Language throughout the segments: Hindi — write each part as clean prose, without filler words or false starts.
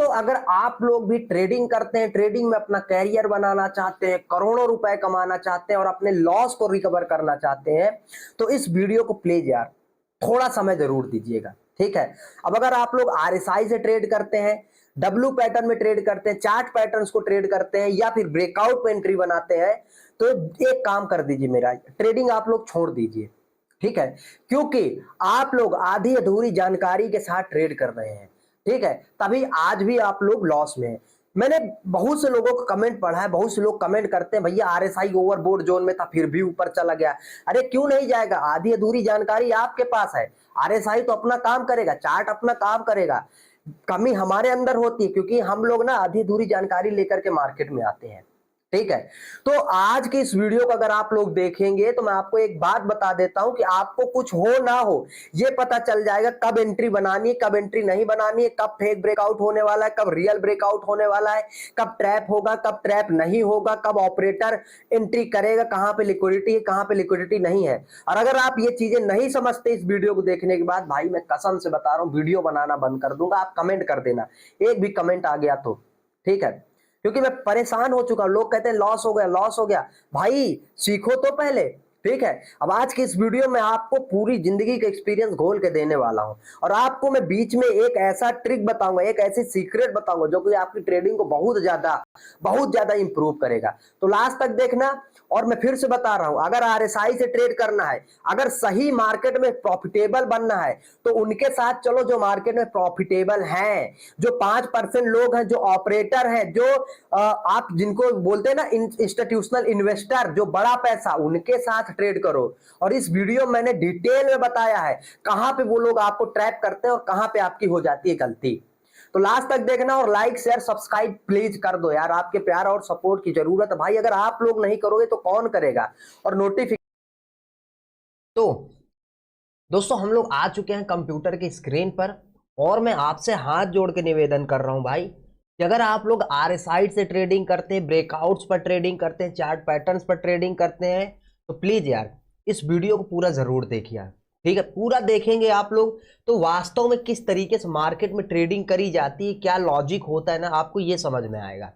दोस्तों अगर आप लोग भी ट्रेडिंग करते हैं, ट्रेडिंग में अपना कैरियर बनाना चाहते हैं, करोड़ों रुपए कमाना चाहते हैं और अपने लॉस को रिकवर करना चाहते हैं, तो इस वीडियो को प्लीज यार थोड़ा समय जरूर दीजिएगा, ठीक है। अब अगर आप लोग आरएसआई से ट्रेड करते हैं, डब्ल्यू पैटर्न में ट्रेड करते हैं, चार्ट पैटर्न्स को ट्रेड करते हैं या फिर ब्रेकआउट पे एंट्री बनाते हैं, तो एक काम कर दीजिए, मेरा ट्रेडिंग आप लोग छोड़ दीजिए, ठीक है। क्योंकि आप लोग आधी अधूरी जानकारी के साथ ट्रेड कर रहे हैं, ठीक है, तभी आज भी आप लोग लॉस में हैं। मैंने बहुत से लोगों को कमेंट पढ़ा है, बहुत से लोग कमेंट करते हैं भैया आरएसआई ओवरबोट जोन में था फिर भी ऊपर चला गया। अरे क्यों नहीं जाएगा, आधी अधूरी जानकारी आपके पास है। आरएसआई तो अपना काम करेगा, चार्ट अपना काम करेगा, कमी हमारे अंदर होती है क्योंकि हम लोग ना आधी अधूरी जानकारी लेकर के मार्केट में आते हैं, ठीक है। तो आज की इस वीडियो को अगर आप लोग देखेंगे तो मैं आपको एक बात बता देता हूं कि आपको कुछ हो ना हो ये पता चल जाएगा कब एंट्री बनानी है, कब एंट्री नहीं बनानी है, कब फेक ब्रेकआउट होने वाला है, कब रियल ब्रेकआउट होने वाला है, कब ट्रैप होगा, कब ट्रैप नहीं होगा, कब ऑपरेटर एंट्री करेगा, कहां पे लिक्विडिटी है, कहां पे लिक्विडिटी नहीं है। और अगर आप ये चीजें नहीं समझते इस वीडियो को देखने के बाद, भाई मैं कसम से बता रहा हूं वीडियो बनाना बंद कर दूंगा। आप कमेंट कर देना, एक भी कमेंट आ गया तो, ठीक है, क्योंकि मैं परेशान हो चुका हूं। लोग कहते हैं लॉस हो गया, लॉस हो गया। भाई सीखो तो पहले, ठीक है। अब आज की इस वीडियो में आपको पूरी जिंदगी का एक्सपीरियंस घोल के देने वाला हूं और आपको मैं बीच में एक ऐसा ट्रिक बताऊंगा, एक ऐसी सीक्रेट बताऊंगा जो कि आपकी ट्रेडिंग को बहुत ज्यादा इंप्रूव करेगा। तो लास्ट तक देखना। और मैं फिर से बता रहा हूं, अगर आरएसआई से ट्रेड करना है, अगर सही मार्केट में प्रॉफिटेबल बनना है, तो उनके साथ चलो जो मार्केट में प्रॉफिटेबल हैं, जो 5% लोग हैं, जो ऑपरेटर हैं, जो आप जिनको बोलते हैं ना इंस्टीट्यूशनल इन्वेस्टर, जो बड़ा पैसा, उनके साथ ट्रेड करो। और इस वीडियो में मैंने डिटेल में बताया है कहां पे वो लोग आपको ट्रैप करते हैं और कहां पे आपकी हो जाती है गलती। तो लास्ट तक देखना और लाइक शेयर सब्सक्राइब प्लीज कर दो यार, आपके प्यार और सपोर्ट की जरूरत है भाई। अगर आप लोग नहीं करोगे तो कौन करेगा। और नोटिफिकेशन। तो दोस्तों हम लोग आ चुके हैं कंप्यूटर की स्क्रीन पर और मैं आपसे हाथ जोड़ के निवेदन कर रहा हूं भाई कि अगर आप लोग आरएसआई से ट्रेडिंग करते हैं, ब्रेकआउट्स पर ट्रेडिंग करते हैं, चार्ट पैटर्न्स पर ट्रेडिंग करते हैं, तो प्लीज यार इस वीडियो को पूरा जरूर देखिए, ठीक है। पूरा देखेंगे आप लोग तो वास्तव में किस तरीके से मार्केट में ट्रेडिंग करी जाती है, क्या लॉजिक होता है ना, आपको ये समझ में आएगा।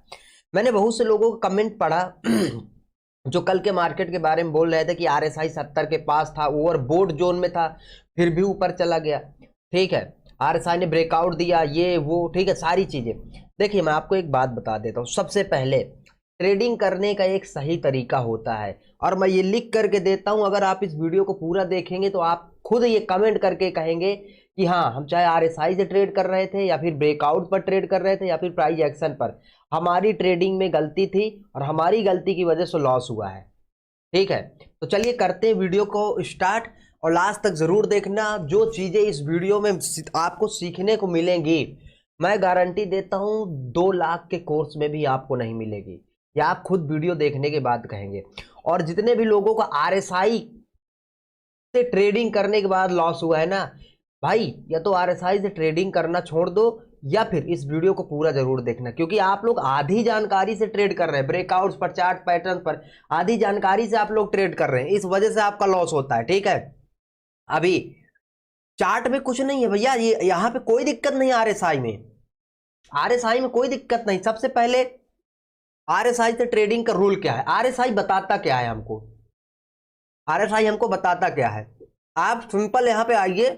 मैंने बहुत से लोगों का कमेंट पढ़ा जो कल के मार्केट के बारे में बोल रहे थे कि आरएसआई 70 के पास था, ओवरबोट जोन में था, फिर भी ऊपर चला गया, ठीक है। आरएसआई ने ब्रेकआउट दिया, ये वो, ठीक है, सारी चीजें। देखिए मैं आपको एक बात बता देता हूँ, सबसे पहले ट्रेडिंग करने का एक सही तरीका होता है और मैं ये लिख करके देता हूं। अगर आप इस वीडियो को पूरा देखेंगे तो आप खुद ये कमेंट करके कहेंगे कि हाँ हम चाहे आरएसआई से ट्रेड कर रहे थे या फिर ब्रेकआउट पर ट्रेड कर रहे थे या फिर प्राइस एक्शन पर, हमारी ट्रेडिंग में गलती थी और हमारी गलती की वजह से लॉस हुआ है, ठीक है। तो चलिए करते हैं वीडियो को स्टार्ट और लास्ट तक जरूर देखना। जो चीजें इस वीडियो में आपको सीखने को मिलेंगी, मैं गारंटी देता हूं 2 लाख के कोर्स में भी आपको नहीं मिलेगी, या आप खुद वीडियो देखने के बाद कहेंगे। और जितने भी लोगों को आरएसआई से ट्रेडिंग करने के बाद लॉस हुआ है ना भाई, या तो आरएसआई से ट्रेडिंग करना छोड़ दो या फिर इस वीडियो को पूरा जरूर देखना, क्योंकि आप लोग आधी जानकारी से ट्रेड कर रहे हैं, ब्रेकआउट्स पर, चार्ट पैटर्न पर आधी जानकारी से आप लोग ट्रेड कर रहे हैं, इस वजह से आपका लॉस होता है, ठीक है। अभी चार्ट में कुछ नहीं है भैया, ये यहां पे कोई दिक्कत नहीं है। आरएसआई में कोई दिक्कत नहीं। सबसे पहले आरएसआई से ट्रेडिंग का रूल क्या है, आरएसआई बताता क्या है हमको, आरएसआई हमको बताता क्या है। आप सिंपल यहां पे आइए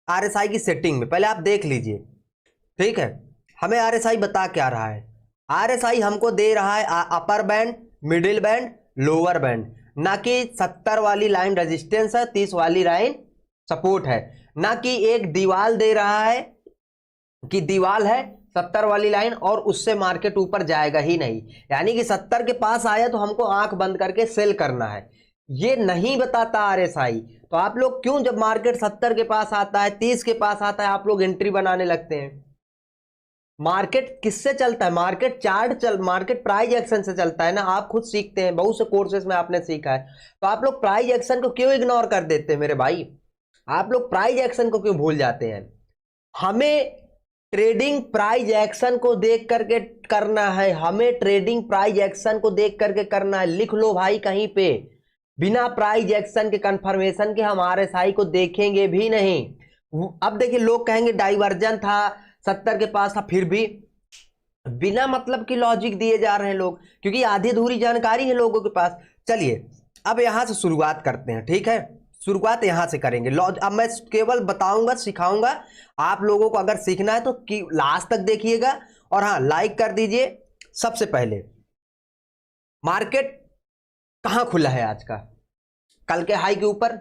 आरएसआई की सेटिंग में, पहले आप देख लीजिए, ठीक है। हमें आरएसआई बता क्या रहा है, आरएसआई हमको दे रहा है upper band, middle band, lower band, ना कि 70 वाली लाइन रेजिस्टेंस है, 30 वाली लाइन सपोर्ट है, ना कि एक दीवाल दे रहा है कि दीवाल है 70 वाली लाइन और उससे मार्केट ऊपर जाएगा ही नहीं, यानी कि 70 के पास आया तो हमको आंख बंद करके सेल करना है, ये नहीं बताता आरएसआई। तो आप लोग क्यों जब मार्केट 70 के पास आता है, 30 के पास आता है, आप लोग एंट्री बनाने लगते हैं। मार्केट किससे चलता है, मार्केट प्राइस एक्शन से चलता है ना, आप खुद सीखते हैं, बहुत से कोर्सेज में आपने सीखा है। तो आप लोग प्राइस एक्शन को क्यों इग्नोर कर देते हैं मेरे भाई, आप लोग प्राइस एक्शन को क्यों भूल जाते हैं। हमें ट्रेडिंग प्राइस एक्शन को देख करके करना है, हमें ट्रेडिंग प्राइस एक्शन को देख करके करना है। लिख लो भाई कहीं पे, बिना प्राइस एक्शन के कंफर्मेशन के हम आरएसआई को देखेंगे भी नहीं। अब देखिए लोग कहेंगे डाइवर्जन था, 70 के पास था, फिर भी बिना मतलब की लॉजिक दिए जा रहे हैं लोग, क्योंकि आधी अधूरी जानकारी है लोगों के पास। चलिए अब यहां से शुरुआत करते हैं, ठीक है, शुरुआत यहां से करेंगे। अब मैं केवल बताऊंगा, सिखाऊंगा। आप लोगों को अगर सीखना है तो लास्ट तक देखिएगा, और हाँ लाइक कर दीजिए। सबसे पहले मार्केट कहां खुला है आज का? कल के हाई के ऊपर,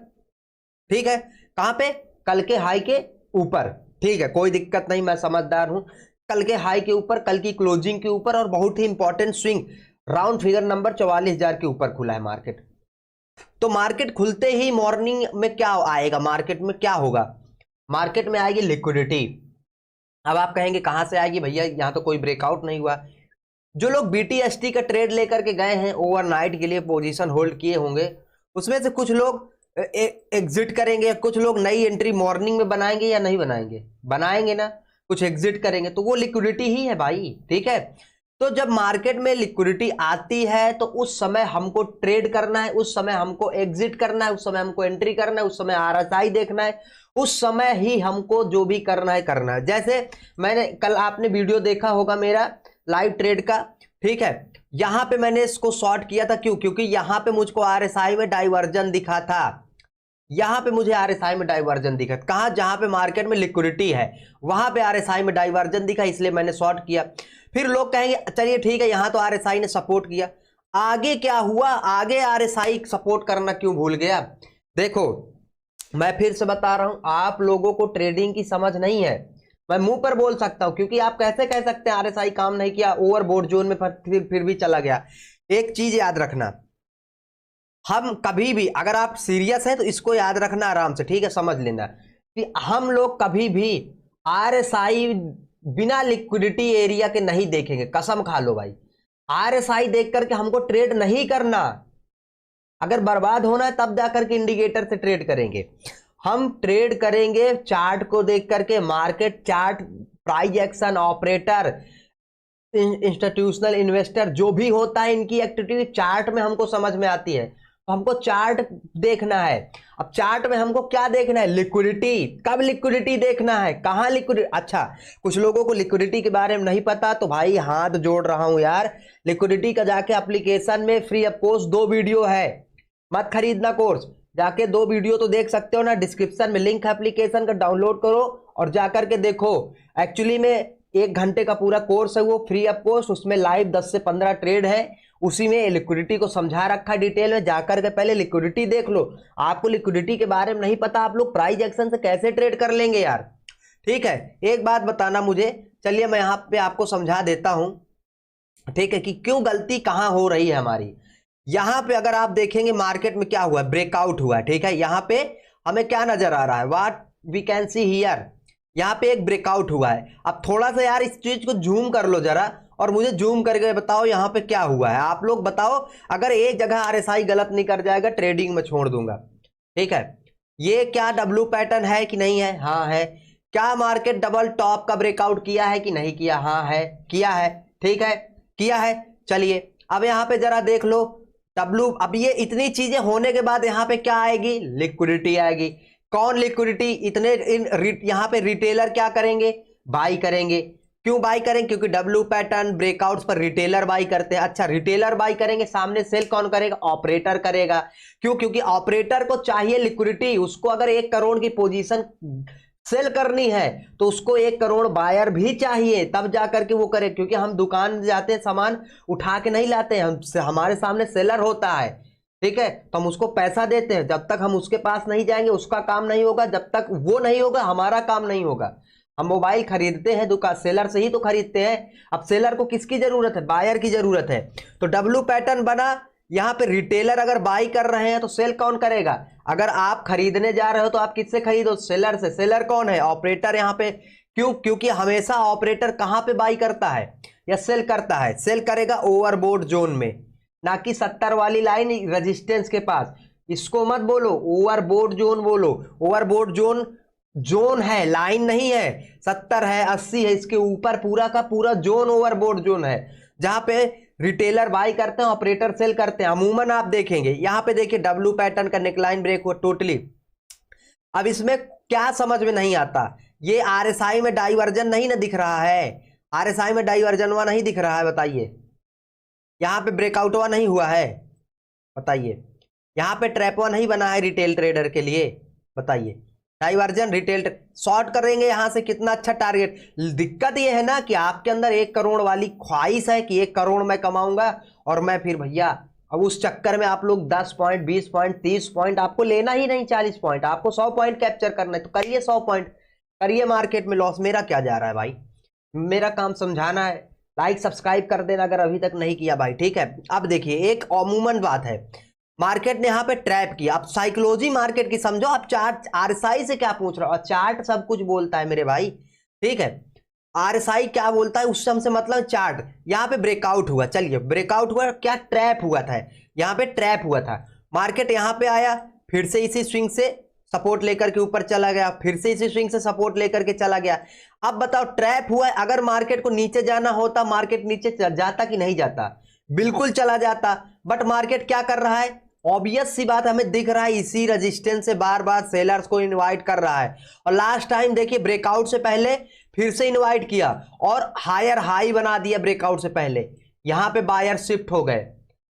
ठीक है। कहां पे? कल के हाई के ऊपर, ठीक है, कोई दिक्कत नहीं, मैं समझदार हूं। कल के हाई के ऊपर, कल की क्लोजिंग के ऊपर, और बहुत ही important swing round figure number 44,000 के ऊपर खुला है मार्केट। तो मार्केट खुलते ही मॉर्निंग में क्या आएगा? मार्केट में क्या होगा? मार्केट में आएगी लिक्विडिटी। अब आप कहेंगे कहां से आएगी भैया, यहां तो कोई ब्रेकआउट नहीं हुआ। जो लोग BTST का ट्रेड लेकर के गए हैं, ओवरनाइट के लिए पोजीशन होल्ड किए होंगे, उसमें से कुछ लोग एग्जिट करेंगे, कुछ लोग नई एंट्री मॉर्निंग में बनाएंगे या नहीं बनाएंगे? बनाएंगे ना। कुछ एग्जिट करेंगे, तो वो लिक्विडिटी ही है भाई, ठीक है। तो जब मार्केट में लिक्विडिटी आती है तो उस समय हमको ट्रेड करना है, उस समय हमको एग्जिट करना है, उस समय हमको एंट्री करना है, उस समय RSI देखना है, उस समय ही हमको जो भी करना है करना है। जैसे मैंने कल, आपने वीडियो देखा होगा मेरा लाइव ट्रेड का, ठीक है। यहां पे मैंने इसको शॉर्ट किया था, क्यों? क्योंकि यहां पे मुझको RSI में डाइवर्जन दिखा था। यहां पे मुझे RSI में डाइवर्जन दिखा, कहां? जहां पे मार्केट में लिक्विडिटी है वहां पे RSI में डाइवर्जन दिखा, इसलिए मैंने शॉर्ट किया। फिर लोग कहेंगे चलिए ठीक है, यहां तो RSI ने सपोर्ट किया, आगे क्या हुआ? आगे RSI सपोर्ट करना क्यों भूल गया? देखो मैं फिर से बता रहा हूं, आप लोगों को ट्रेडिंग की समझ नहीं है। मैं मुंह पर बोल सकता हूं, क्योंकि आप कैसे कह सकते हैं RSI काम नहीं किया, ओवरबोट जोन में फिर भी चला गया। एक चीज याद रखना, हम कभी भी, अगर आप सीरियस हैं तो इसको याद रखना आराम से, ठीक है, समझ लेना कि हम लोग कभी भी RSI बिना लिक्विडिटी एरिया के नहीं देखेंगे, कसम खा लो भाई। RSI देख करके हमको ट्रेड नहीं करना। अगर बर्बाद होना है तब जाकर के इंडिकेटर से ट्रेड करेंगे। हम ट्रेड करेंगे चार्ट को देख करके, market chart, price action, operator, institutional investor, जो भी होता है इनकी एक्टिविटी चार्ट में हमको समझ में आती है। तो हमको चार्ट देखना है। अब चार्ट में हमको क्या देखना है? लिक्विडिटी। कब लिक्विडिटी देखना है? कहां लिक्विडिटी? अच्छा, कुछ लोगों को लिक्विडिटी के बारे में नहीं पता, तो भाई हाथ जोड़ रहा हूं यार, लिक्विडिटी का जाके एप्लीकेशन में फ्री ऑफ कॉस्ट 2 वीडियो है, मत खरीदना कोर्स, जाके 2 वीडियो तो देख सकते हो ना, डिस्क्रिप्शन में लिंक है एप्लीकेशन का, डाउनलोड करो और जाकर के देखो। एक्चुअली में 1 घंटे का पूरा कोर्स है, वो फ्री ऑफ कॉस्ट, उसमें लाइव 10 से 15 ट्रेड है, उसी में लिक्विडिटी को समझा रखा है डिटेल में। जाकर के पहले लिक्विडिटी देख लो। आपको लिक्विडिटी के बारे में नहीं पता, आप लोग प्राइस एक्शन से कैसे ट्रेड कर लेंगे यार? ठीक है, एक बात बताना मुझे, चलिए मैं यहां पे आपको समझा देता हूं, ठीक है, कि क्यों गलती कहां हो रही है हमारी। यहां पे अगर आप देखेंगे मार्केट में क्या हुआ, ब्रेकआउट हुआ, ठीक है। यहां पे हमें क्या नजर आ रहा है? What we can see here, यहां पे एक ब्रेकआउट हुआ है। अब थोड़ा सा यार इस चीज को जूम कर लो जरा, और मुझे जूम करके बताओ यहां पे क्या हुआ है। आप लोग बताओ, अगर एक जगह RSI गलत नहीं कर जाएगा, ट्रेडिंग में छोड़ दूंगा, ठीक है। ये क्या W पैटर्न है कि नहीं है? हाँ है। क्या मार्केट डबल टॉप का ब्रेकआउट किया है कि नहीं किया? हाँ है, किया है, ठीक है, किया है। चलिए अब यहां पे जरा देख लो W। अब ये इतनी चीजें होने के बाद यहां पे क्या आएगी? लिक्विडिटी आएगी। कौन लिक्विडिटी? इतने यहां पे रिटेलर क्या करेंगे? बाई करेंगे। क्यों बाई करेंगे? क्योंकि W पैटर्न ब्रेकआउट्स पर रिटेलर बाई करते हैं। अच्छा, रिटेलर बाई करेंगे, सामने सेल कौन करेगा? ऑपरेटर करेगा। क्यों? क्योंकि ऑपरेटर को चाहिए लिक्विडिटी। उसको अगर 1 करोड़ की पोजीशन सेल करनी है तो उसको 1 करोड़ बायर भी चाहिए, तब जाकर के वो करे। क्योंकि हम दुकान जाते हैं, सामान उठा के नहीं लाते हैं, हमारे सामने सेलर होता है, ठीक है, तो हम उसको पैसा देते हैं। जब तक हम उसके पास नहीं जाएंगे उसका काम नहीं होगा, जब तक वो नहीं होगा हमारा काम नहीं होगा। हम मोबाइल खरीदते हैं दुकान, सेलर से ही तो खरीदते हैं। अब सेलर को किसकी जरूरत है? बायर की जरूरत है। तो W पैटर्न बना, यहां पे रिटेलर अगर बाई कर रहे हैं तो सेल कौन करेगा? अगर आप खरीदने जा रहे हो तो आप किससे खरीदो? सेलर से। सेलर कौन है? ऑपरेटर यहां पे। क्यों? क्योंकि हमेशा ऑपरेटर कहां पे बाई करता है या सेल करता है? सेल करेगा ओवरबोट जोन में, ना कि 70 वाली लाइन रेजिस्टेंस के पास। इसको मत बोलो, ओवरबोट जोन बोलो। ओवरबोट जोन जोन है, लाइन नहीं है। 70 है, 80 है, इसके ऊपर पूरा का पूरा जोन ओवरबोट जोन है, जहां पे रिटेलर बाई करते हैं, ऑपरेटर सेल करते हैं। अमूमन आप देखेंगे यहां पे, देखिए W पैटर्न का नेकलाइन ब्रेक हुआ टोटली। अब इसमें क्या समझ में नहीं आता? ये RSI में डाइवर्जन नहीं ना दिख रहा है? RSI में डाइवर्जन हुआ नहीं दिख रहा है, बताइए। यहाँ पे ब्रेकआउट हुआ नहीं हुआ है, बताइए। यहाँ पे ट्रैप हुआ नहीं बना है रिटेल ट्रेडर के लिए, बताइए। डाइवर्जन रिटेल शॉर्ट करेंगे यहाँ से, कितना अच्छा टारगेट। दिक्कत ये है ना कि आपके अंदर 1 करोड़ वाली ख्वाहिश है कि 1 करोड़ मैं कमाऊंगा, और मैं फिर भैया अब उस चक्कर में आप लोग 10 पॉइंट 20 पॉइंट 30 पॉइंट, आपको लेना ही नहीं 40 पॉइंट, आपको 100 पॉइंट कैप्चर करना है, तो करिए 100 पॉइंट, करिए मार्केट में लॉस। मेरा क्या जा रहा है भाई, मेरा काम समझाना है। लाइक सब्सक्राइब कर देना अगर अभी तक नहीं किया भाई, ठीक है। अब देखिए एक अमूमन बात है, मार्केट ने यहाँ पे ट्रैप किया। अब साइकोलॉजी मार्केट की समझो, आप चार्ट RSI से क्या पूछ रहे हो, और चार्ट सब कुछ बोलता है मेरे भाई, ठीक है। RSI क्या बोलता है उस समय से, मतलब चार्ट। यहाँ पे ब्रेकआउट हुआ, चलिए ब्रेकआउट हुआ, क्या ट्रैप हुआ था, यहाँ पे ट्रैप हुआ था। मार्केट यहाँ पे आया, फिर से इसी स्विंग से सपोर्ट लेकर के ऊपर चला गया, फिर से इसी स्विंग से सपोर्ट लेकर के चला गया। अब बताओ ट्रैप हुआ है, अगर मार्केट को नीचे जाना होता, मार्केट नीचे जाता कि नहीं जाता, बिल्कुल चला जाता। बट मार्केट क्या कर रहा है, ऑब्वियस सी बात हमें दिख रहा है, इसी रेजिस्टेंस से बार बार सेलर्स को इनवाइट कर रहा है। और लास्ट टाइम देखिए ब्रेकआउट से पहले फिर से इनवाइट किया और हायर हाई बना दिया ब्रेकआउट से पहले, यहां पे बायर शिफ्ट हो गए।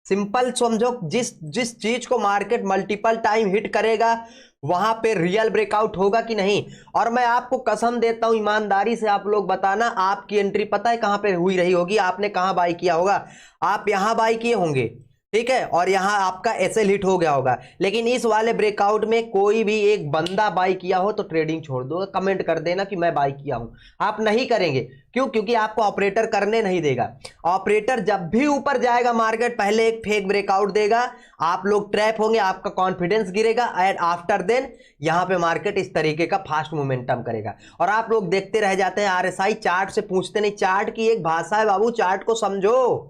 सिंपल समझो, जिस चीज को मार्केट मल्टीपल टाइम हिट करेगा वहां पे रियल ब्रेकआउट होगा कि नहीं। और मैं आपको कसम देता हूं, ईमानदारी से आप लोग बताना, आपकी एंट्री पता है कहां पे हुई रही होगी, आपने कहां बाई किया होगा, आप यहां बाई किए होंगे, ठीक है, और यहां आपका एसएल हिट हो गया होगा। लेकिन इस वाले ब्रेकआउट में कोई भी एक बंदा बाई किया हो तो ट्रेडिंग छोड़ दो, कमेंट कर देना कि मैं बाई किया हूं। आप नहीं करेंगे, क्यों, क्योंकि आपको ऑपरेटर करने नहीं देगा। ऑपरेटर जब भी ऊपर जाएगा मार्केट पहले एक फेक ब्रेकआउट देगा, आप लोग ट्रैप होंगे, आपका कॉन्फिडेंस गिरेगा, एंड आफ्टर देन यहां पे मार्केट इस तरीके का फास्ट मोमेंटम करेगा और आप लोग देखते रह जाते हैं। RSI चार्ट से पूछते नहीं, चार्ट की एक भाषा है बाबू, चार्ट को समझो,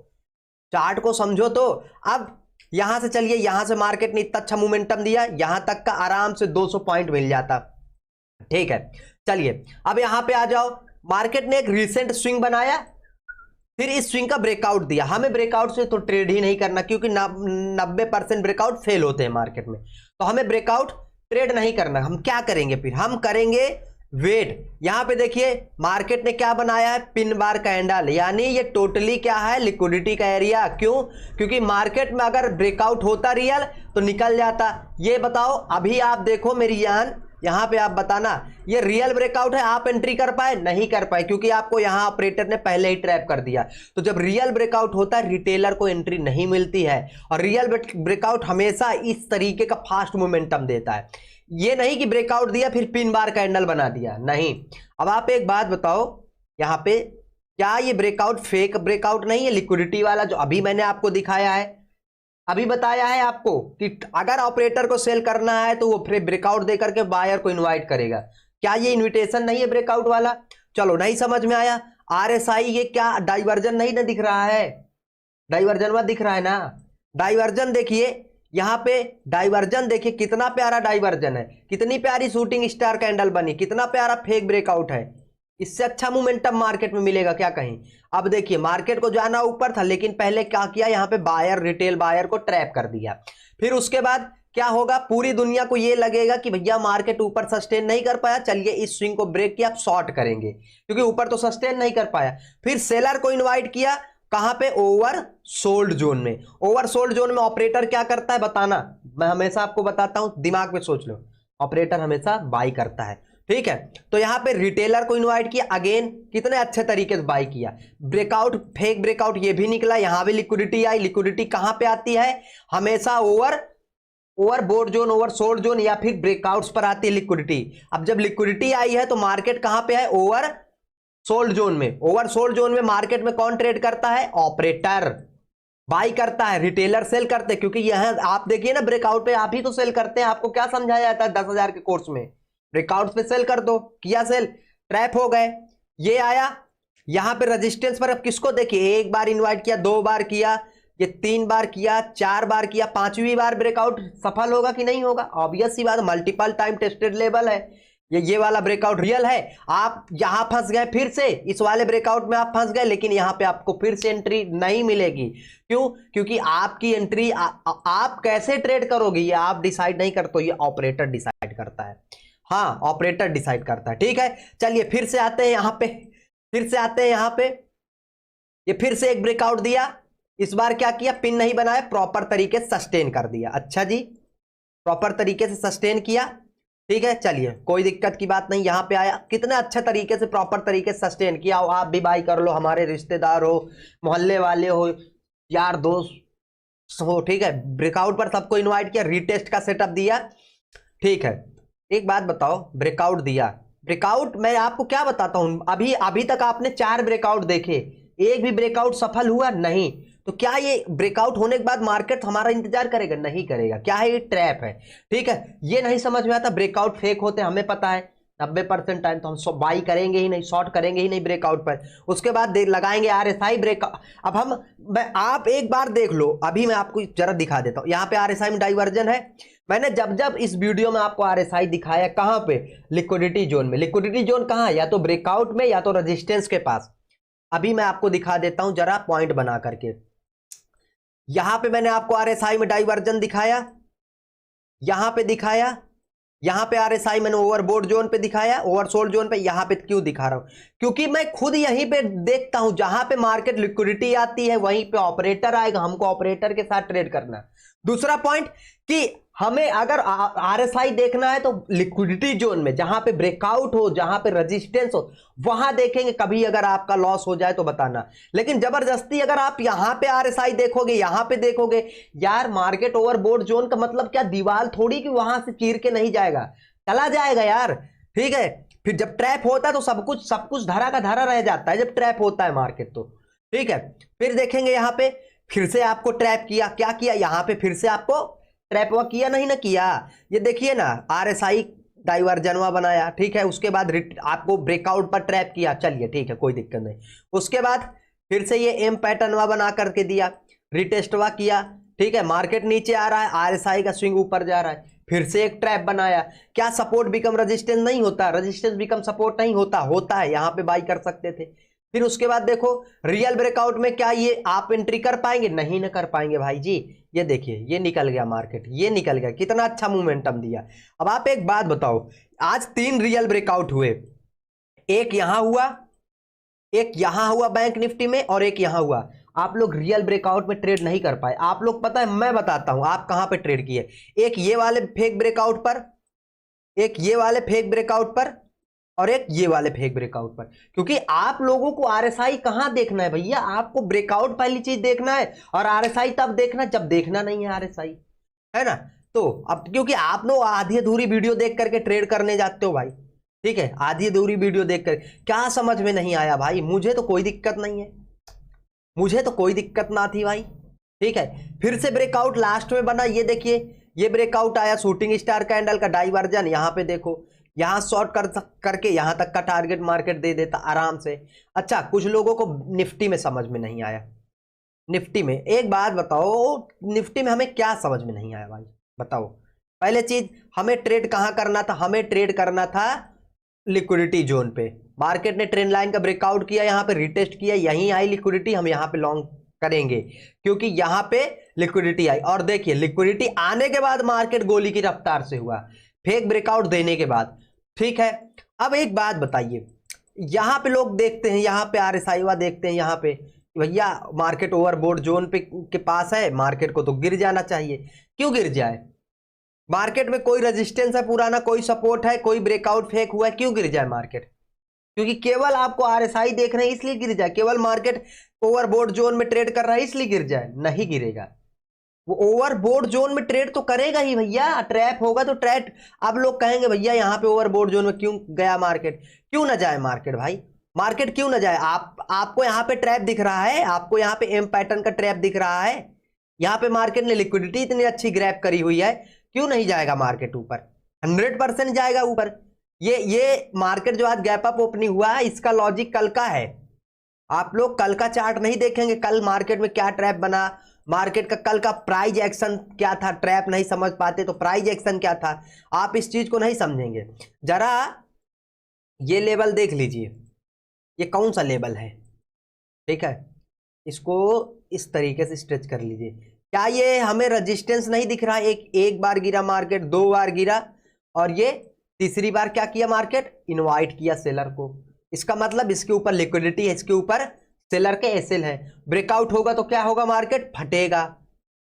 चार्ट को समझो। तो अब यहां से चलिए, यहां से मार्केट ने इतना अच्छा मोमेंटम दिया, यहां तक का आराम से 200 पॉइंट मिल जाता, ठीक है। चलिए अब यहां पे आ जाओ, मार्केट ने एक रिसेंट स्विंग बनाया, फिर इस स्विंग का ब्रेकआउट दिया। हमें ब्रेकआउट से तो ट्रेड ही नहीं करना, क्योंकि 90% ब्रेकआउट फेल होते हैं मार्केट में, तो हमें ब्रेकआउट ट्रेड नहीं करना। हम क्या करेंगे फिर, हम करेंगे वेट। यहां पे देखिए मार्केट ने क्या बनाया है, पिन बार कैंडल, यानी ये टोटली क्या है, लिक्विडिटी का एरिया। क्यों, क्योंकि मार्केट में अगर ब्रेकआउट होता रियल तो निकल जाता। ये बताओ अभी आप देखो मेरी जान, यहां पे आप बताना ये रियल ब्रेकआउट है, आप एंट्री कर पाए, नहीं कर पाए, क्योंकि आपको यहां ऑपरेटर ने पहले ही ट्रैप कर दिया। तो जब रियल ब्रेकआउट होता है रिटेलर को एंट्री नहीं मिलती है, और रियल ब्रेकआउट हमेशा इस तरीके का फास्ट मोमेंटम देता है। ये नहीं कि ब्रेकआउट दिया फिर पिन बार कैंडल बना दिया, नहीं। अब आप एक बात बताओ, यहां पे क्या ये ब्रेकआउट फेक ब्रेकआउट नहीं है, लिक्विडिटी वाला जो अभी मैंने आपको दिखाया है, अभी बताया है आपको कि अगर ऑपरेटर को सेल करना है तो वो फिर ब्रेकआउट देकर के बायर को इनवाइट करेगा। क्या ये इनविटेशन नहीं है ब्रेकआउट वाला? चलो नहीं समझ में आया। RSI ये क्या डाइवर्जन नहीं ना दिख रहा है, डाइवर्जन वाला दिख रहा है ना, डाइवर्जन देखिए, यहां पे डाइवर्जन देखिए कितना प्यारा डाइवर्जन है, कितनी प्यारी शूटिंग स्टार कैंडल बनी, कितना प्यारा फेक ब्रेकआउट है। इससे अच्छा मोमेंटम मार्केट में मिलेगा क्या कहीं? अब देखिए मार्केट को जाना ऊपर था, लेकिन पहले क्या किया, यहां पे बायर रिटेल बायर को ट्रैप कर दिया। फिर उसके बाद क्या होगा, पूरी दुनिया को ये लगेगा कि भैया मार्केट ऊपर सस्टेन नहीं कर पाया, चलिए इस स्विंग को ब्रेक किया, आप शॉर्ट करेंगे, क्योंकि ऊपर तो सस्टेन नहीं कर पाया। फिर सेलर को इन्वाइट किया, कहां पे, ओवर सोल्ड जोन में। ओवर सोल्ड जोन में ऑपरेटर क्या करता है बताना, मैं हमेशा आपको बताता हूं, दिमाग में सोच लो, ऑपरेटर हमेशा बाई करता है, ठीक है। तो यहां पे रिटेलर को इनवाइट किया, अगेन कितने अच्छे तरीके से बाई किया, ब्रेकआउट फेक ब्रेकआउट ये भी निकला, यहां भी लिक्विडिटी आई। लिक्विडिटी कहां पे आती है, हमेशा over board zone, over sold zone, या फिर ब्रेकआउट्स पर आती है लिक्विडिटी। अब जब लिक्विडिटी आई है तो मार्केट कहां पे है, ओवर सोल्ड जोन में। ओवर सोल्ड जोन में मार्केट में कौन ट्रेड करता है, ऑपरेटर बाई करता है, रिटेलर सेल करते हैं, क्योंकि यहां आप देखिए ना ब्रेकआउट पे आप ही तो सेल करते हैं। आपको क्या समझाया जाता है 10,000 के कोर्स में, ब्रेकआउट पे सेल कर दो, किया सेल, ट्रैप हो गए। ये आया यहां पे रेजिस्टेंस पर, अब किसको देखिए, एक बार इनवाइट किया, 2 बार किया, ये 3 बार किया, 4 बार किया, 5वीं बार ब्रेकआउट सफल होगा कि नहीं होगा? ऑब्वियस सी बात, मल्टीपल टाइम टेस्टेड लेवल है, ये वाला ब्रेकआउट रियल है। आप यहां फंस गए, फिर से इस वाले ब्रेकआउट में आप फंस गए, लेकिन यहां पे आपको फिर से एंट्री नहीं मिलेगी। क्यों? क्योंकि आपकी एंट्री आप कैसे ट्रेड करोगे ये आप डिसाइड नहीं करते, ये ऑपरेटर डिसाइड करता है। हाँ, ऑपरेटर डिसाइड करता है, ठीक है। चलिए फिर से आते हैं यहां पे, फिर से आते हैं यहां पे, ये फिर से एक ब्रेकआउट दिया, इस बार क्या किया, पिन नहीं बनाया, प्रॉपर तरीके से सस्टेन कर दिया। अच्छा जी, प्रॉपर तरीके से सस्टेन किया, ठीक है, चलिए कोई दिक्कत की बात नहीं। यहां पे आया, कितने अच्छे तरीके से प्रॉपर तरीके से सस्टेन किया। आप भी बाई कर लो, हमारे रिश्तेदार हो, मोहल्ले वाले हो, यार दोस्त हो, ठीक है, ब्रेकआउट पर सबको इनवाइट किया, रीटेस्ट का सेटअप दिया, ठीक है। एक बात बताओ, ब्रेकआउट दिया, ब्रेकआउट मैं आपको क्या बताता हूं, अभी तक आपने 4 ब्रेकआउट देखे, एक भी ब्रेकआउट सफल हुआ नहीं। तो क्या ये ब्रेकआउट होने के बाद मार्केट हमारा इंतजार करेगा? नहीं करेगा। क्या है? ये ट्रैप है, ठीक है। ये नहीं समझ में आता, ब्रेकआउट फेक होते हमें पता है, 90% टाइम तो हम बाई करेंगे ही नहीं, शॉर्ट करेंगे ही नहीं ब्रेकआउट पर। उसके बाद लगाएंगे RSI ब्रेकआउट। अब आप एक बार देख लो, अभी मैं आपको जरा दिखा देता हूं, यहां पे RSI में डाइवर्जन है। मैंने जब इस वीडियो में आपको RSI दिखाया, कहां पे? लिक्विडिटी जोन में। लिक्विडिटी जोन कहां है? या तो ब्रेकआउट में या तो रेजिस्टेंस के पास। अभी मैं आपको दिखा देता हूं जरा पॉइंट बना करके। यहां पे मैंने आपको RSI में डाइवर्जन दिखाया, यहां पे दिखाया, यहां पे RSI मैंने ओवरबोट जोन पे दिखाया, ओवरसोल्ड जोन पे। यहां पे क्यों दिखा रहा हूं? क्योंकि मैं खुद यहीं पे देखता हूं, जहां पे मार्केट लिक्विडिटी आती है वहीं पे ऑपरेटर आएगा, हमको ऑपरेटर के साथ ट्रेड करना है। दूसरा पॉइंट कि हमें अगर RSI देखना है तो लिक्विडिटी जोन में, जहां पे ब्रेकआउट हो, जहां पे रेजिस्टेंस हो, वहां देखेंगे। कभी अगर आपका लॉस हो जाए तो बताना। लेकिन जबरदस्ती अगर आप यहां पे RSI देखोगे, यहां पे देखोगे, यार मार्केट ओवरबोट जोन का मतलब क्या? दीवार थोड़ी कि वहां से चीर के नहीं जाएगा, चला जाएगा यार, ठीक है। फिर जब ट्रैप होता है तो सब कुछ धरा का धरा रह जाता है, जब ट्रैप होता है मार्केट तो, ठीक है। फिर देखेंगे यहां पे, फिर से आपको ट्रैप किया, क्या किया यहां पे? फिर से आपको ट्रैप हुआ, किया नहीं ना किया? ये देखिए ना, RSI डाइवर्जनवा बनाया, ठीक है। उसके बाद आपको ब्रेकआउट पर ट्रैप किया, चलिए ठीक है, कोई दिक्कत नहीं। उसके बाद फिर से ये एम पैटर्नवा बना करके दिया, रिटेस्टवा किया, ठीक है। मार्केट नीचे आ रहा है, RSI का स्विंग ऊपर जा रहा है, फिर से एक ट्रैप बनाया। क्या सपोर्ट बिकम रेजिस्टेंस नहीं होता? रेजिस्टेंस बिकम सपोर्ट नहीं होता? होता है, यहां पे बाई कर सकते थे। फिर उसके बाद देखो, रियल ब्रेकआउट में क्या ये आप एंट्री कर पाएंगे? नहीं ना कर पाएंगे भाई जी। ये देखिए, ये निकल गया मार्केट, ये निकल गया, कितना अच्छा मोमेंटम दिया। अब आप एक बात बताओ, आज 3 रियल ब्रेकआउट हुए, एक यहां हुआ, एक यहां हुआ बैंक निफ्टी में, और एक यहां हुआ। आप लोग रियल ब्रेकआउट में ट्रेड नहीं कर पाए। आप लोग, पता है, मैं बताता हूं आप कहां पे ट्रेड किए। एक ये वाले फेक ब्रेकआउट पर, एक ये वाले फेक ब्रेकआउट पर, और एक ये वाले फेक ब्रेकआउट पर। क्योंकि आप लोगों को RSI कहां देखना है भैया? आपको ब्रेकआउट पहली चीज देखना है, और RSI तब देखना जब देखना नहीं है RSI, है ना। तो अब क्योंकि आप लोग आधी अधूरी वीडियो देख करके ट्रेड करने जाते हो भाई, ठीक है, आधी अधूरी वीडियो देख कर, क्या समझ में नहीं आया भाई? मुझे तो कोई दिक्कत नहीं है, मुझे तो कोई दिक्कत ना थी भाई, ठीक है। फिर से ब्रेकआउट लास्ट में बना, ये देखिए, ये ब्रेकआउट आया, शूटिंग स्टार कैंडल का डाइवर्जन। यहां पे देखो, यहां शॉर्ट करके यहां तक का टारगेट मार्केट दे देता आराम से। अच्छा, कुछ लोगों को निफ्टी में समझ में नहीं आया। निफ्टी में एक बात बताओ, निफ्टी में हमें क्या समझ में नहीं आया भाई? बताओ। पहले चीज, हमें ट्रेड कहां करना था? हमें ट्रेड करना था लिक्विडिटी जोन पे। मार्केट ने ट्रेंड लाइन का ब्रेकआउट किया, यहां पे रिटेस्ट किया, यहीं आई लिक्विडिटी, हम यहां पे लॉन्ग करेंगे क्योंकि यहां पे लिक्विडिटी आई। और देखिए, लिक्विडिटी आने के बाद मार्केट गोली की रफ्तार से हुआ, फेक ब्रेकआउट देने के बाद, ठीक है। अब एक बात बताइए, यहां पे लोग देखते हैं, यहां पे RSI वा देखते हैं, यहां पे भैया मार्केट ओवरबोट जोन पे के पास है, मार्केट को तो गिर जाना चाहिए। क्यों गिर जाए? मार्केट में कोई रेजिस्टेंस है पुराना, कोई सपोर्ट है, कोई ब्रेकआउट फेक हुआ है, क्यों गिर जाए मार्केट? क्योंकि केवल आपको RSI देख रहे हैं इसलिए गिर जाए? केवल मार्केट ओवरबोट जोन में ट्रेड कर रहा है इसलिए गिर जाए? नहीं गिरेगा। वो ओवरबोट जोन में ट्रेड तो करेगा ही भैया, ट्रैप होगा तो ट्रैप। अब लोग कहेंगे भैया यहाँ पे ओवरबोट जोन में क्यों गया मार्केट? क्यों ना जाए मार्केट भाई? मार्केट क्यों ना जाए? आपको यहाँ पे ट्रैप दिख रहा है, आपको यहाँ पे एम पैटर्न का ट्रैप दिख रहा है, यहाँ पे मार्केट ने लिक्विडिटी इतनी अच्छी ग्रैब करी हुई है, क्यों नहीं जाएगा मार्केट ऊपर? 100% जाएगा ऊपर। ये मार्केट जो आज गैप अप ओपनिंग हुआ है, इसका लॉजिक कल का है। आप लोग कल का चार्ट नहीं देखेंगे, कल मार्केट में क्या ट्रैप बना, मार्केट का कल का प्राइस एक्शन क्या था, ट्रैप नहीं समझ पाते तो प्राइस एक्शन क्या था, आप इस चीज को नहीं समझेंगे। जरा ये लेवल देख लीजिए, ये कौन सा लेवल है, ठीक है, इसको इस तरीके से स्ट्रेच कर लीजिए। क्या ये हमें रेजिस्टेंस नहीं दिख रहा? एक बार गिरा मार्केट, 2 बार गिरा, और ये तीसरी बार क्या किया मार्केट? इनवाइट किया सेलर को। इसका मतलब इसके ऊपर लिक्विडिटी है, इसके ऊपर सेलर के एसएल है। ब्रेकआउट होगा तो क्या होगा, मार्केट फटेगा।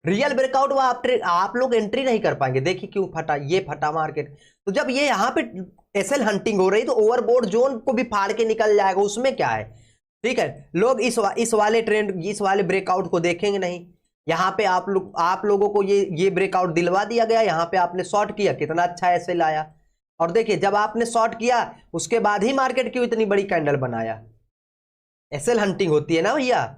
रियल ब्रेकआउट हुआ आप लोग एंट्री नहीं कर पाएंगे। देखिए क्यों फटा, ये फटा मार्केट। तो जब ये यहाँ पे एसएल हंटिंग हो रही तो ओवरबोट जोन को भी फाड़ के निकल जाएगा, उसमें क्या है। ठीक है, लोग इस वाले ट्रेंड, इस वाले ब्रेकआउट को देखेंगे नहीं। यहाँ पे आप लोगों को ये ब्रेकआउट दिलवा दिया गया, यहाँ पे आपने शॉर्ट किया, कितना अच्छा एसएल आया। और देखिए जब आपने शॉर्ट किया उसके बाद ही मार्केट क्यों इतनी बड़ी कैंडल बनाया। एसएल हंटिंग होती है ना भैया,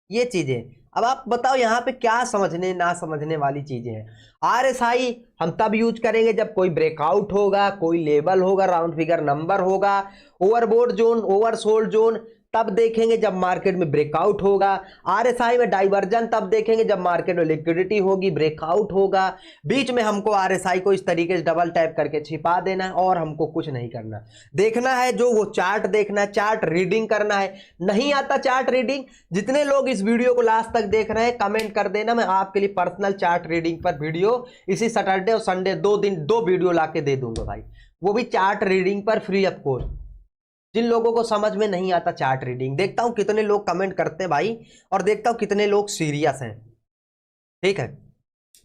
ये चीजें। अब आप बताओ यहाँ पे क्या समझने ना समझने वाली चीजें हैं। आरएसआई हम तब यूज करेंगे जब कोई ब्रेकआउट होगा, कोई लेवल होगा, राउंड फिगर नंबर होगा, ओवरबोट जोन, ओवरसोल्ड जोन तब देखेंगे जब मार्केट में ब्रेकआउट होगा। आरएसआई में डाइवर्जन तब देखेंगे जब मार्केट में लिक्विडिटी होगी, ब्रेकआउट होगा। बीच में हमको आरएसआई को इस तरीके से डबल टैप करके छिपा देना है और हमको कुछ नहीं करना। देखना है जो वो चार्ट देखना है, चार्ट रीडिंग करना है। नहीं आता चार्ट रीडिंग, जितने लोग इस वीडियो को लास्ट तक देख रहे हैं कमेंट कर देना, मैं आपके लिए पर्सनल चार्ट रीडिंग पर वीडियो इसी सैटरडे और संडे 2 दिन 2 वीडियो लाके दे दूंगा भाई, वो भी चार्ट रीडिंग पर फ्री ऑफ कॉस्ट। जिन लोगों को समझ में नहीं आता चार्ट रीडिंग, देखता हूं कितने लोग कमेंट करते हैं भाई, और देखता हूं कितने लोग सीरियस हैं। ठीक है,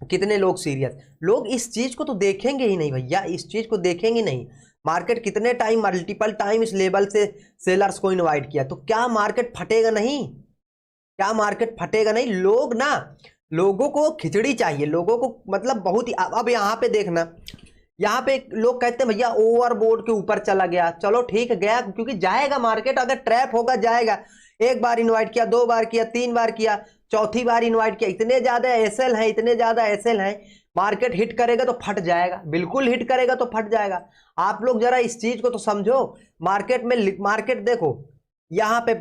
कितने लोग सीरियस, लोग इस चीज को तो देखेंगे ही नहीं भैया, इस चीज को देखेंगे नहीं। मार्केट कितने टाइम, मल्टीपल टाइम इस लेवल से सेलर्स को इनवाइट किया, तो क्या मार्केट फटेगा नहीं, क्या मार्केट फटेगा नहीं। लोग ना, लोगों को खिचड़ी चाहिए, लोगों को मतलब बहुत ही। अब यहाँ पे देखना, यहाँ पे लोग कहते हैं भैया ओवरबोट के ऊपर चला गया, चलो ठीक है गया, क्योंकि जाएगा मार्केट, अगर ट्रैप होगा जाएगा। एक बार इनवाइट किया, 2 बार किया, 3 बार किया, चौथी बार इनवाइट किया, इतने ज्यादा एसएल है, इतने ज्यादा एसएल है, मार्केट हिट करेगा तो फट जाएगा, बिल्कुल हिट करेगा तो फट जाएगा। आप लोग जरा इस चीज को तो समझो। मार्केट में, मार्केट देखो यहाँ पे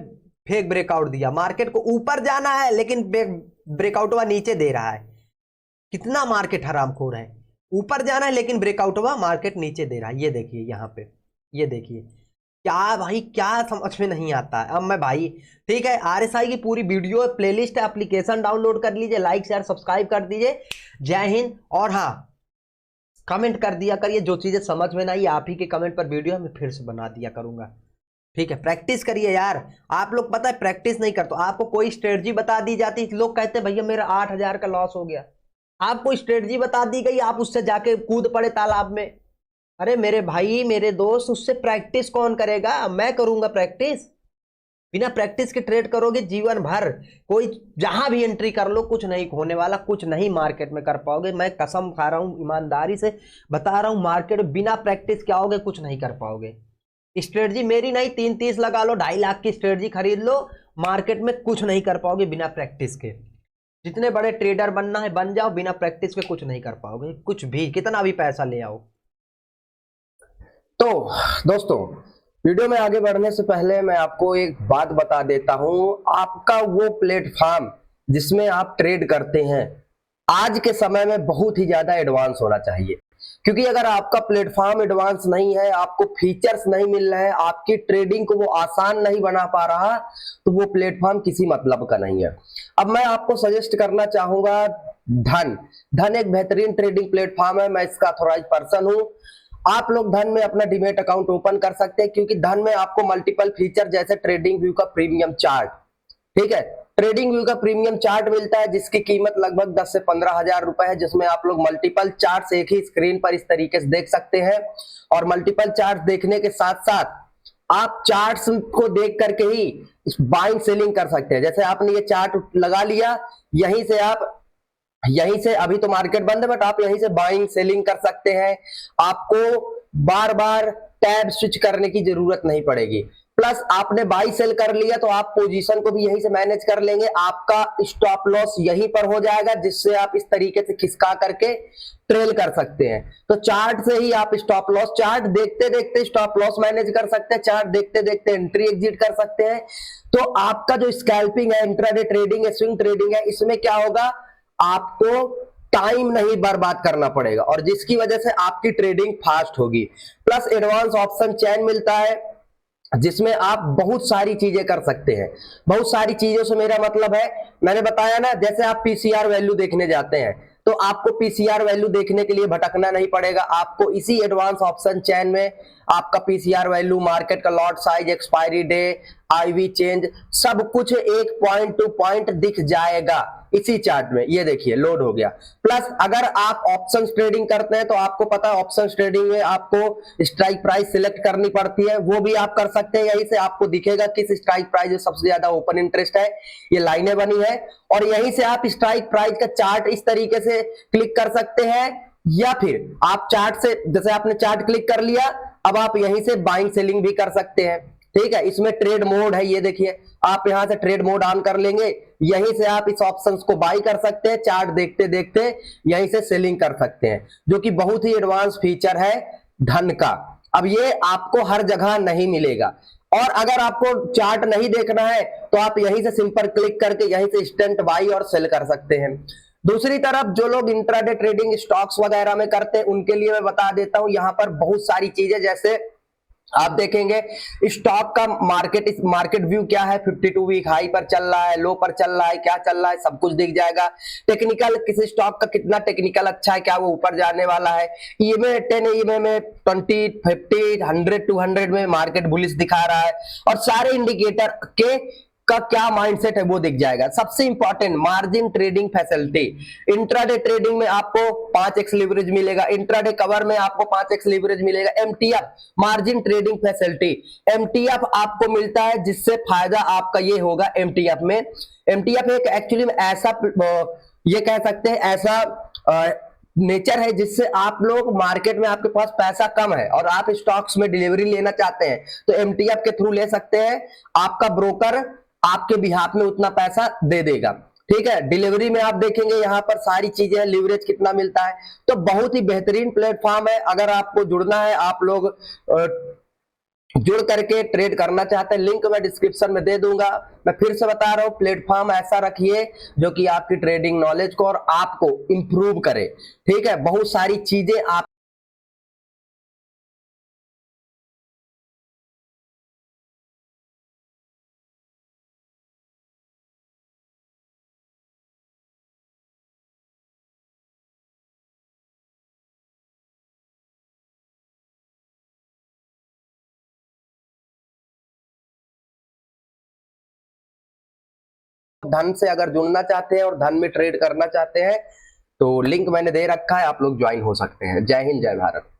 फेक ब्रेकआउट दिया, मार्केट को ऊपर जाना है लेकिन ब्रेकआउट हुआ नीचे दे रहा है। कितना मार्केट हरामखोर है, ऊपर जाना है लेकिन ब्रेकआउट हुआ मार्केट नीचे दे रहा है। ये देखिए यहाँ पे, ये देखिए क्या भाई, क्या समझ में नहीं आता है। अब मैं भाई, ठीक है, आरएसआई की पूरी वीडियो प्लेलिस्ट है, एप्लीकेशन डाउनलोड कर लीजिए, लाइक शेयर सब्सक्राइब कर दीजिए। जय हिंद। और हाँ, कमेंट कर दिया करिए, जो चीजें समझ में नहीं आप ही के कमेंट पर वीडियो मैं फिर से बना दिया करूंगा। ठीक है, प्रैक्टिस करिए यार। आप लोग पता है प्रैक्टिस नहीं करते, आपको कोई स्ट्रेटजी बता दी जाती, लोग कहते हैं भैया मेरा 8000 का लॉस हो गया, आपको स्ट्रेटजी बता दी गई, आप उससे जाके कूद पड़े तालाब में। अरे मेरे भाई, मेरे दोस्त, उससे प्रैक्टिस कौन करेगा, मैं करूंगा प्रैक्टिस। बिना प्रैक्टिस के ट्रेड करोगे जीवन भर, कोई जहां भी एंट्री कर लो कुछ नहीं होने वाला, कुछ नहीं मार्केट में कर पाओगे। मैं कसम खा रहा हूं, ईमानदारी से बता रहा हूं, मार्केट में बिना प्रैक्टिस क्या होगे, कुछ नहीं कर पाओगे। स्ट्रेटजी मेरी नहीं, 3-30 लगा लो, 2.5 लाख की स्ट्रेटजी खरीद लो, मार्केट में कुछ नहीं कर पाओगे बिना प्रैक्टिस के। जितने बड़े ट्रेडर बनना है बन जाओ, बिना प्रैक्टिस के कुछ नहीं कर पाओगे, कुछ भी, कितना भी पैसा ले आओ। तो दोस्तों, वीडियो में आगे बढ़ने से पहले मैं आपको एक बात बता देता हूं, आपका वो प्लेटफॉर्म जिसमें आप ट्रेड करते हैं आज के समय में बहुत ही ज्यादा एडवांस होना चाहिए। क्योंकि अगर आपका प्लेटफॉर्म एडवांस नहीं है, आपको फीचर्स नहीं मिल रहे हैं, आपकी ट्रेडिंग को वो आसान नहीं बना पा रहा, तो वो प्लेटफॉर्म किसी मतलब का नहीं है। अब मैं आपको सजेस्ट करना चाहूंगा धन एक बेहतरीन ट्रेडिंग प्लेटफॉर्म है, मैं इसका ऑथराइज पर्सन हूं। आप लोग धन में अपना डीमैट अकाउंट ओपन कर सकते हैं, क्योंकि धन में आपको मल्टीपल फीचर जैसे ट्रेडिंग व्यू का प्रीमियम चार्ट, ठीक है, ट्रेडिंग व्यू का प्रीमियम चार्ट मिलता है जिसकी कीमत लगभग 10 से 15 हजार रुपए है, जिसमें आप लोग मल्टीपल चार्ट्स एक ही स्क्रीन पर इस तरीके से देख सकते हैं। और मल्टीपल चार्ट्स देखने के साथ साथ आप चार्ट्स को देख करके ही बाइंग सेलिंग कर सकते हैं। जैसे आपने ये चार्ट लगा लिया, यहीं से अभी तो मार्केट बंद है, बट आप यहीं से बाइंग सेलिंग कर सकते हैं। आपको बार बार टैब स्विच करने की जरूरत नहीं पड़ेगी। प्लस आपने बाई सेल कर लिया तो आप पोजीशन को भी यहीं से मैनेज कर लेंगे, आपका स्टॉप लॉस यहीं पर हो जाएगा, जिससे आप इस तरीके से खिसका करके ट्रेल कर सकते हैं। तो चार्ट से ही आप स्टॉप लॉस, चार्ट देखते देखते स्टॉप लॉस मैनेज कर सकते हैं, चार्ट देखते देखते एंट्री एग्जिट कर सकते हैं। तो आपका जो स्कैल्पिंग है, इंट्राडे ट्रेडिंग है, स्विंग ट्रेडिंग है, इसमें क्या होगा, आपको टाइम नहीं बर्बाद करना पड़ेगा, और जिसकी वजह से आपकी ट्रेडिंग फास्ट होगी। प्लस एडवांस ऑप्शन चेन मिलता है जिसमें आप बहुत सारी चीजें कर सकते हैं। बहुत सारी चीजों से मेरा मतलब है, मैंने बताया ना, जैसे आप पीसीआर वैल्यू देखने जाते हैं तो आपको पीसीआर वैल्यू देखने के लिए भटकना नहीं पड़ेगा, आपको इसी एडवांस ऑप्शन चेन में आपका पीसीआर वैल्यू, मार्केट का lot size, expiry day, IV change, सब कुछ एक पॉइंट टू पॉइंट दिख जाएगा इसी चार्ट में। ये देखिए लोड हो गया। प्लस अगर आप ऑप्शंस ट्रेडिंग करते हैं तो आपको पता है ऑप्शंस ट्रेडिंग में आपको स्ट्राइक प्राइस सिलेक्ट करनी पड़ती है, वो भी आप कर सकते हैं। यहीं से आपको दिखेगा किस स्ट्राइक प्राइस में सबसे ज्यादा ओपन इंटरेस्ट है, ये लाइनें बनी है, और यहीं से आप स्ट्राइक प्राइस का चार्ट इस तरीके से क्लिक कर सकते हैं। या फिर आप चार्ट से, जैसे आपने चार्ट क्लिक कर लिया, अब आप यहीं से बाइंग सेलिंग भी कर सकते हैं। ठीक है, इसमें ट्रेड मोड है, ये देखिए आप यहां से ट्रेड मोड ऑन कर लेंगे, यहीं से आप इस ऑप्शंस को बाई कर सकते हैं, चार्ट देखते देखते यहीं से सेलिंग कर सकते हैं, जो कि बहुत ही एडवांस फीचर है धन का। अब ये आपको हर जगह नहीं मिलेगा, और अगर आपको चार्ट नहीं देखना है तो आप यहीं से सिंपल क्लिक करके यहीं से इंस्टेंट बाई और सेल कर सकते हैं। दूसरी तरफ जो लोग इंट्राडे ट्रेडिंग स्टॉक्स वगैरह में करते हैं उनके लिए मैं बता देता हूं, यहां पर बहुत सारी चीजें, जैसे आप देखेंगे स्टॉक का मार्केट व्यू क्या है, 52 वीक हाई पर चल रहा है, लो पर चल रहा है, क्या चल रहा है, सब कुछ दिख जाएगा। टेक्निकल, किसी स्टॉक का कितना टेक्निकल अच्छा है, क्या वो ऊपर जाने वाला है, ईएमए 10 ईएमए में 20, 50, 100, 200 में मार्केट बुलिश दिखा रहा है, और सारे इंडिकेटर के का क्या माइंडसेट है वो दिख जाएगा। सबसे important margin trading facility, intraday trading में आपको 5x लीवरेज मिलेगा, इंट्राडे कवर में आपको 5x लीवरेज मिलेगा। MTF margin trading facility, MTF आपको मिलता है, जिससे फायदा आपका ये होगा एमटीएफ में। एमटीएफ एक एक्चुअली में ऐसा, ये कह सकते हैं ऐसा नेचर है जिससे आप लोग मार्केट में, आपके पास पैसा कम है और आप स्टॉक्स में डिलीवरी लेना चाहते हैं तो एमटीएफ के थ्रू ले सकते हैं, आपका ब्रोकर आपके बिहाफ में उतना पैसा दे देगा। ठीक है, डिलीवरी में आप देखेंगे यहाँ पर सारी चीजें, लीवरेज कितना मिलता है, तो बहुत ही बेहतरीन प्लेटफॉर्म है। अगर आपको जुड़ना है, आप लोग जुड़ करके ट्रेड करना चाहते हैं, लिंक मैं डिस्क्रिप्शन में दे दूंगा। मैं फिर से बता रहा हूं, प्लेटफॉर्म ऐसा रखिए जो कि आपकी ट्रेडिंग नॉलेज को और आपको इंप्रूव करे। ठीक है, बहुत सारी चीजें आप धन से अगर जुड़ना चाहते हैं और धन में ट्रेड करना चाहते हैं तो लिंक मैंने दे रखा है, आप लोग ज्वाइन हो सकते हैं। जय हिंद, जय भारत।